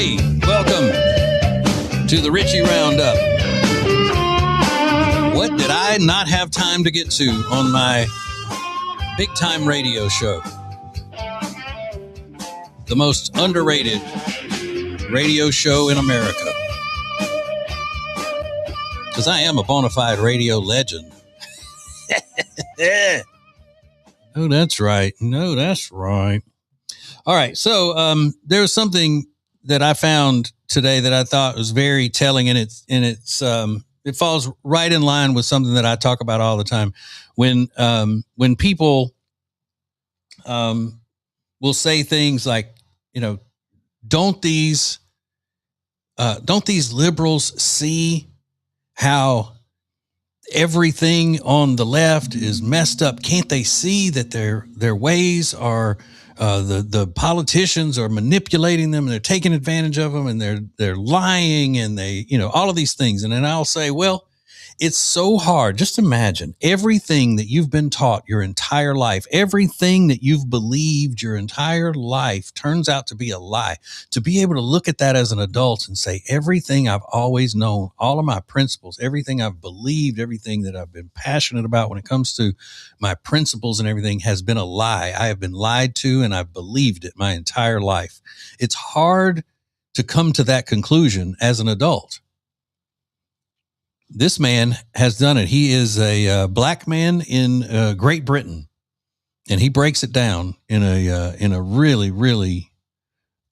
Hey, welcome to the Ritchie Roundup. What did I not have time to get to on my big time radio show? The most underrated radio show in America. Because I am a bona fide radio legend. Oh, that's right. No, that's right. All right. So there was something that I found today that I thought was very telling, and it falls right in line with something that I talk about all the time. When people will say things like, don't these liberals see how everything on the left is messed up? Can't they see that their ways are the politicians are manipulating them, and they're taking advantage of them, and they're lying, and they all of these things? And then I'll say, well, it's so hard. Just imagine everything that you've been taught your entire life, everything that you've believed your entire life turns out to be a lie. To be able to look at that as an adult and say, everything I've always known, all of my principles, everything I've believed, everything that I've been passionate about when it comes to my principles and everything has been a lie. I have been lied to, and I've believed it my entire life. It's hard to come to that conclusion as an adult. This man has done it. He is a black man in Great Britain, and he breaks it down in a really, really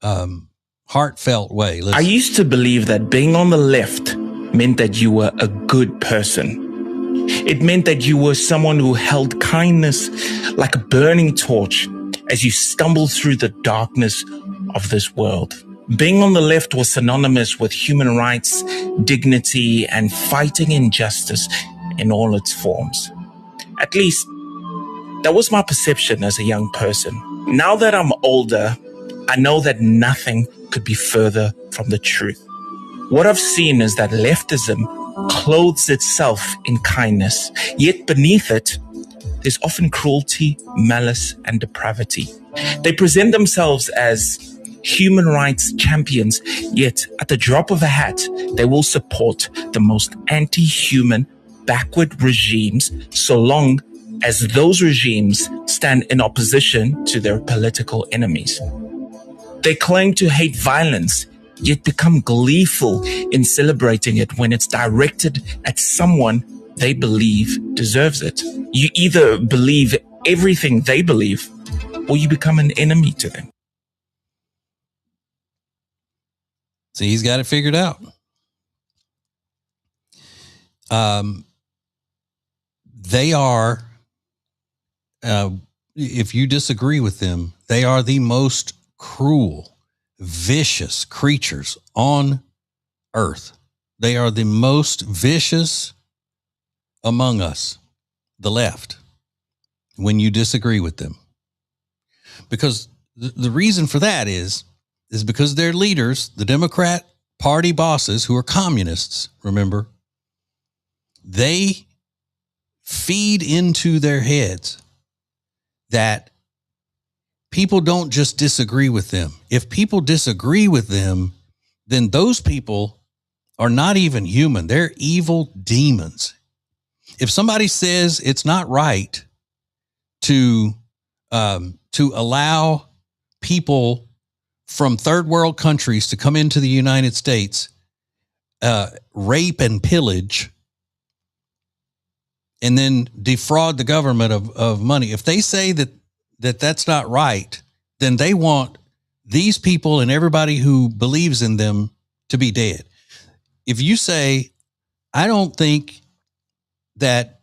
heartfelt way. I used to believe that being on the left meant that you were a good person. It meant that you were someone who held kindness like a burning torch as you stumbled through the darkness of this world. Being on the left was synonymous with human rights, dignity, and fighting injustice in all its forms. At least, that was my perception as a young person. Now that I'm older, I know that nothing could be further from the truth. What I've seen is that leftism clothes itself in kindness, yet beneath it, there's often cruelty, malice, and depravity. They present themselves as human rights champions, yet at the drop of a hat, they will support the most anti-human, backward regimes so long as those regimes stand in opposition to their political enemies. They claim to hate violence, yet become gleeful in celebrating it when it's directed at someone they believe deserves it. You either believe everything they believe, or you become an enemy to them. See, he's got it figured out. They are, if you disagree with them, they are the most cruel, vicious creatures on earth. They are the most vicious among us, the left, when you disagree with them. Because the reason for that is because their leaders, the Democrat Party bosses, who are communists, remember, they feed into their heads that people don't just disagree with them. If people disagree with them, then those people are not even human. They're evil demons. If somebody says it's not right to allow people from third world countries to come into the United States, rape and pillage, and then defraud the government of money. If they say that's not right, then they want these people and everybody who believes in them to be dead. If you say, I don't think that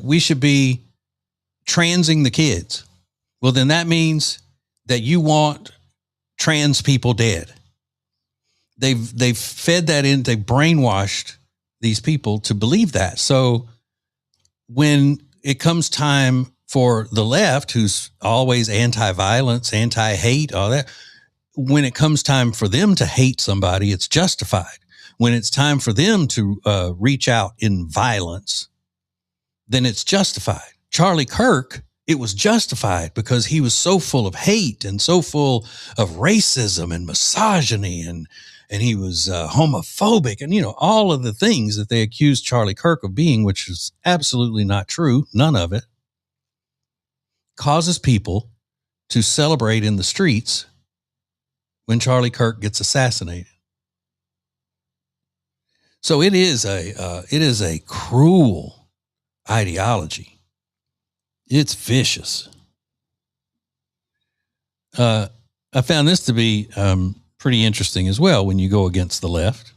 we should be transing the kids, well, then that means that you want trans people dead. They've fed that in. They've brainwashed these people to believe that. So when it comes time for the left, who's always anti-violence, anti-hate, all that, when it comes time for them to hate somebody, it's justified. When it's time for them to reach out in violence, then it's justified. Charlie Kirk it was justified because he was so full of hate and so full of racism and misogyny, and he was homophobic, and all of the things that they accused Charlie Kirk of being, which is absolutely not true. None of it. Causes people to celebrate in the streets when Charlie Kirk gets assassinated. So it is a cruel ideology. It's vicious. I found this to be pretty interesting as well when you go against the left.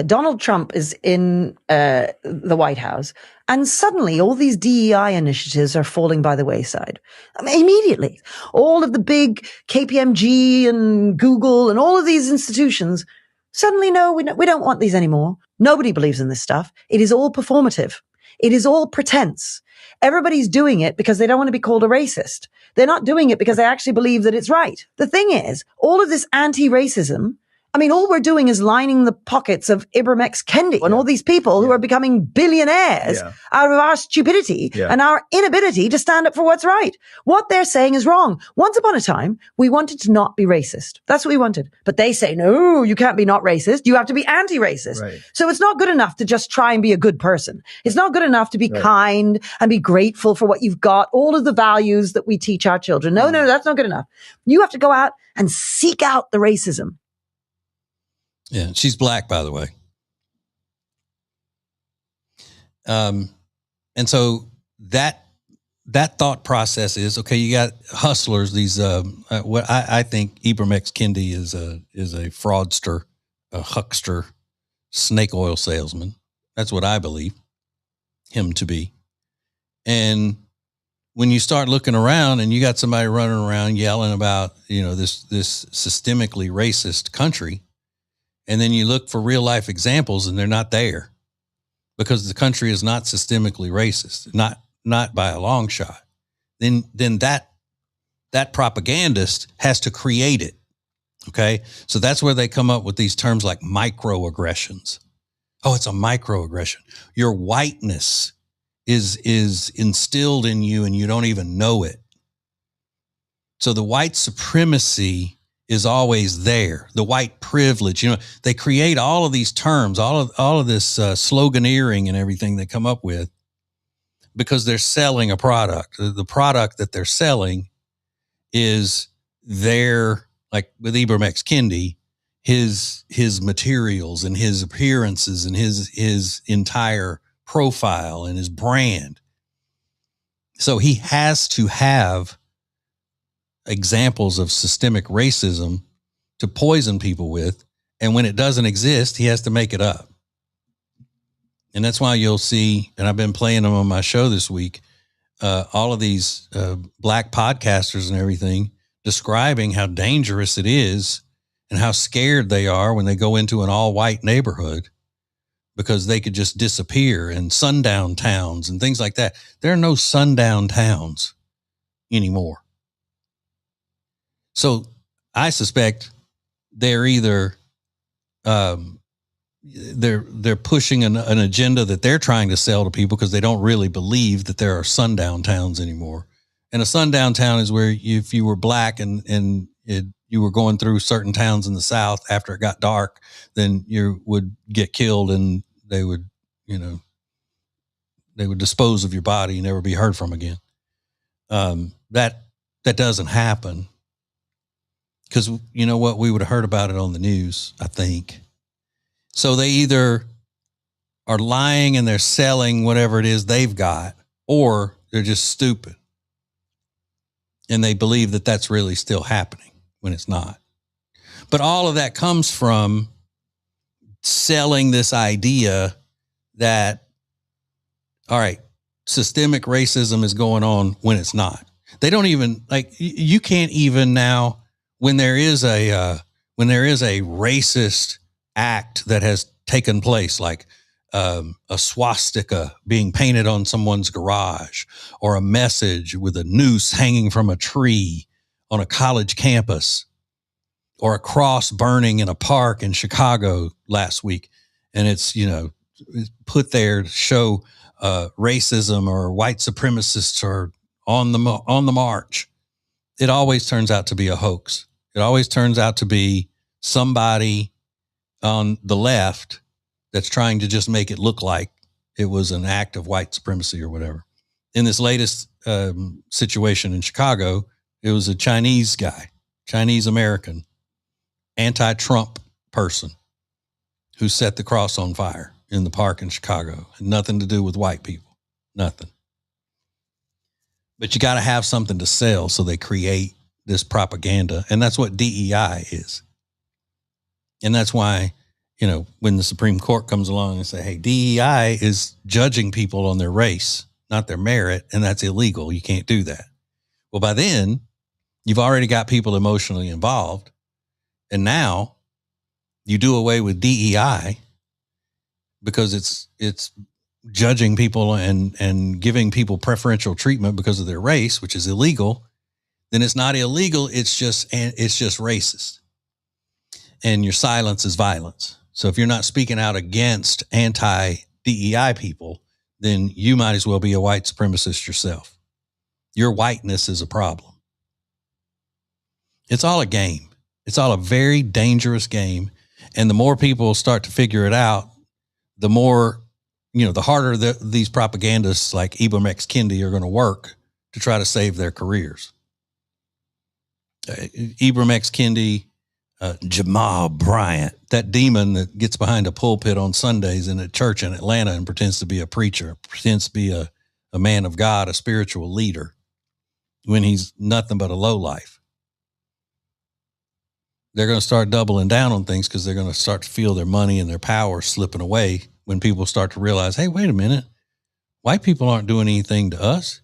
Donald Trump is in the White House, and suddenly all these DEI initiatives are falling by the wayside. I mean, immediately. All of the big KPMG and Google and all of these institutions, suddenly, no, we don't want these anymore. Nobody believes in this stuff. It is all performative. It is all pretense. Everybody's doing it because they don't want to be called a racist. They're not doing it because they actually believe that it's right. The thing is, all of this anti-racism, I mean, all we're doing is lining the pockets of Ibram X. Kendi and all these people who are becoming billionaires out of our stupidity and our inability to stand up for what's right. What they're saying is wrong. Once upon a time, we wanted to not be racist. That's what we wanted. But they say, no, you can't be not racist. You have to be anti-racist. Right. So it's not good enough to just try and be a good person. It's not good enough to be kind and be grateful for what you've got, all of the values that we teach our children. No, that's not good enough. You have to go out and seek out the racism. Yeah, she's black, by the way. And so that thought process is, okay, you got hustlers, these what I think Ibram X. Kendi is a fraudster, a huckster, snake oil salesman. That's what I believe him to be. And when you start looking around and you got somebody running around yelling about, this systemically racist country, and then you look for real life examples and they're not there because the country is not systemically racist, not by a long shot. Then that propagandist has to create it. Okay. So that's where they come up with these terms like microaggressions. Oh, it's a microaggression. Your whiteness is instilled in you and you don't even know it. So the white supremacy is always there. The white privilege, they create all of these terms, all of this sloganeering and everything they come up with because they're selling a product. The product that they're selling is their, like with Ibram X. Kendi, his materials and his appearances and his entire profile and his brand. So he has to have examples of systemic racism to poison people with. And when it doesn't exist, he has to make it up. And that's why you'll see, and I've been playing them on my show this week, all of these black podcasters and everything describing how dangerous it is and how scared they are when they go into an all-white neighborhood because they could just disappear, and sundown towns and things like that. There are no sundown towns anymore. So I suspect they're either they're pushing an agenda that they're trying to sell to people because they don't really believe that there are sundown towns anymore. And a sundown town is where if you were black and you were going through certain towns in the South after it got dark, then you would get killed and they would dispose of your body and never be heard from again. That doesn't happen. Because you know what? We would have heard about it on the news, I think. So they either are lying and they're selling whatever it is they've got, or they're just stupid. And they believe that that's really still happening when it's not. But all of that comes from selling this idea that, all right, systemic racism is going on when it's not. They don't even, you can't even now, when there is a racist act that has taken place, like a swastika being painted on someone's garage, or a message with a noose hanging from a tree on a college campus, or a cross burning in a park in Chicago last week, and it's put there to show racism or white supremacists on the march, it always turns out to be a hoax. It always turns out to be somebody on the left that's trying to just make it look like it was an act of white supremacy or whatever. In this latest situation in Chicago, it was a Chinese guy, Chinese American, anti-Trump person who set the cross on fire in the park in Chicago. Had nothing to do with white people, nothing. But you got to have something to sell, so they create this propaganda, and that's what DEI is. And that's why, you know, when the Supreme Court comes along and say, hey, DEI is judging people on their race, not their merit, and that's illegal. You can't do that. Well, by then, you've already got people emotionally involved, and now you do away with DEI because it's judging people and giving people preferential treatment because of their race, which is illegal. Then it's not illegal. It's just racist. And your silence is violence. So if you're not speaking out against anti-DEI people, then you might as well be a white supremacist yourself. Your whiteness is a problem. It's all a game. It's all a very dangerous game. And the more people start to figure it out, the more, you know, the harder these propagandists like Ibram X. Kendi are going to work to try to save their careers. Ibram X. Kendi, Jamal Bryant, that demon that gets behind a pulpit on Sundays in a church in Atlanta and pretends to be a preacher, pretends to be a man of God, a spiritual leader, when he's nothing but a lowlife. They're going to start doubling down on things because they're going to start to feel their money and their power slipping away when people start to realize, hey, wait a minute, white people aren't doing anything to us.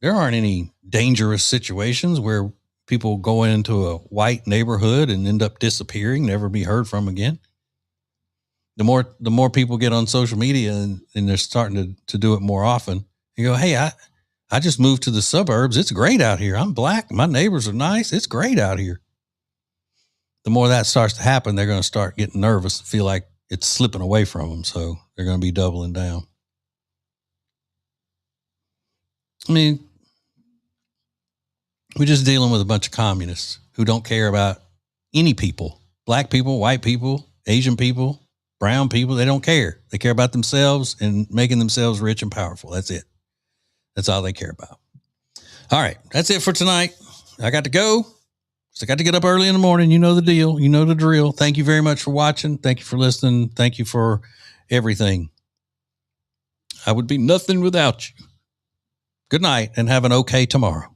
There aren't any dangerous situations where people go into a white neighborhood and end up disappearing, never be heard from again. The more people get on social media and they're starting to do it more often, you go, hey, I just moved to the suburbs. It's great out here. I'm black. My neighbors are nice. It's great out here. The more that starts to happen, they're going to start getting nervous and feel like it's slipping away from them. So they're going to be doubling down. I mean, we're just dealing with a bunch of communists who don't care about any people, black people, white people, Asian people, brown people. They don't care. They care about themselves and making themselves rich and powerful. That's it. That's all they care about. All right. That's it for tonight. I got to go. So I got to get up early in the morning. You know the deal. You know the drill. Thank you very much for watching. Thank you for listening. Thank you for everything. I would be nothing without you. Good night and have an okay tomorrow.